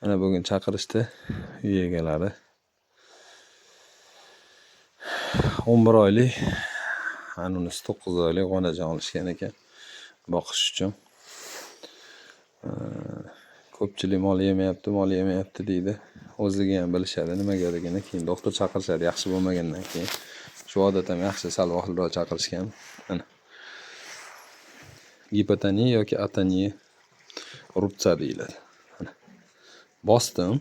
Ana bugun chaqirishdi uy egalari. 11 oylik, anunisi 9 oylik onajon olishgan ekan boqish uchun. Ko'pchilik mol yemayapti deydi. O'zligi ham bilishadi nimagaligini, keyin doktor chaqirishadi yaxshi bo'lmagandan keyin. Shu odat ham yaxshi, sal vaqtliroq chaqirishgan. Mana. Gipotoniya yoki atoniya rubca deyiladi. Bosdim.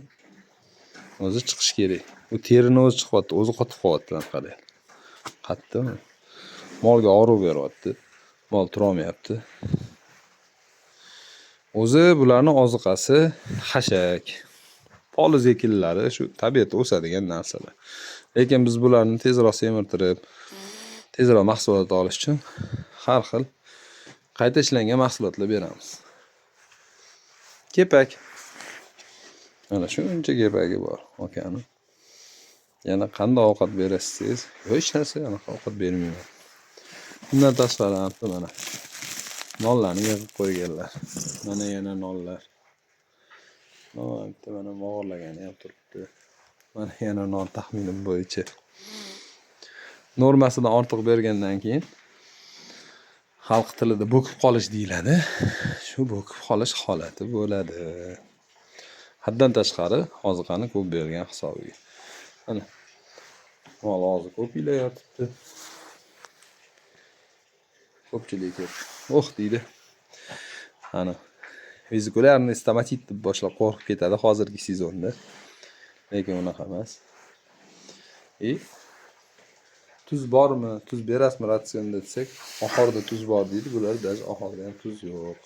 O'zi chiqish kerak. U terini o'zi chiqyapti, o'zi qotib qolyapti qarang. Qattiq. Molga og'riq beryapti. Mol turolmayapti. O'zi bularning oziqasi xashak, poliz ekinlari, shu tabiatda o'sadigan narsalar. Lekin biz bularni tezroq semirtirib, tezroq mahsulot olish uchun har xil qayta ishlangan mahsulotlar beramiz. Kepak. Mana shuncha kepagi bor akani. Yana qanday ovqat berasiz? Hech narsa anaqa ovqat bermayman. Bundan tashqari mana nonlarni yig'ib qo'yganlar. Mana yana nonlar. Mana mog'orlagani ham turibdi. Mana yana non taxminim bo'yicha. Normasidan ortiq bergandan keyin xalq tilida bo'kib qolish deyiladi. Shu bo'kib qolish holati bo'ladi. Haddan tashqari oziqani ko'p bergan hisobiga. Mana mol og'zi ko'p yotibdi. Ko'pchilik deydi. Ana vazikularniy stomatit deb boshlab qo'rqib ketadi hozirgi sezonda. Lekin unaqa emas. Tuz bormi? Tuz berasizmi ratsionda desak, oxirida tuz bor deydi. Bular даже oxirida ham tuz yo'q.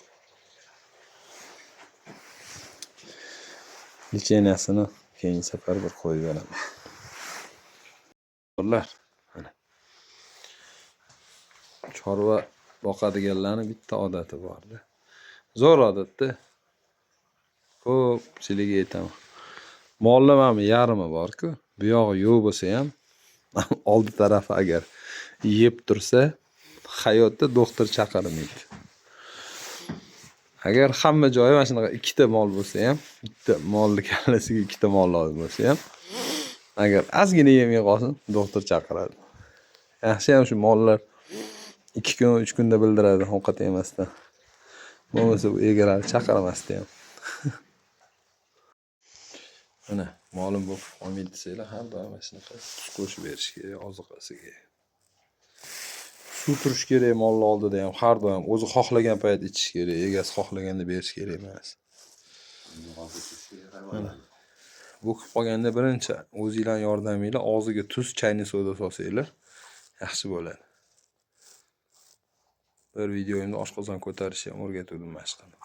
Licheniyasini keyingi safar bir qo'yib beraman. Ular mana chorva boqadiganlarning bitta odati bordi. Zo'r odatda. Ko'pchiligiga aytaman. Mollar mana yarmi bor-ku, bu yog'i yo'q bo'lsa ham oldi tarafi agar yeb tursa, hayotda doktor chaqirmaydi. Agar hamma joyi mana shunaqa ikkita mol bo'lsa ham, bitta molni kallasiga ikkita mol lozim bo'lsa ham, agar ozgina yemay qolsin, doktor chaqiradi. Yaxshi ham shu mollar 2 kun, 3 kunda bildiradi ovqat yemasdan. Bo'lmasa bu egalar chaqirmasdi ham. Mana molim bu qolmaydi desanglar, har doim mana shunaqa tuz qo'shib berish kerak oziqasiga. Suv turish kerak mollar oldida ham har doim o'zi xohlagan payt ichish kerak, egasi xohlaganda berish kerak emas. Mana bo'kib qolganda birinchi o'zingizlar yordamingizlar og'ziga tuz, chayni soda solsanglar yaxshi bo'ladi. Bir videoyimda oshqozon ko'tarishni ham o'rgatdim mashqini.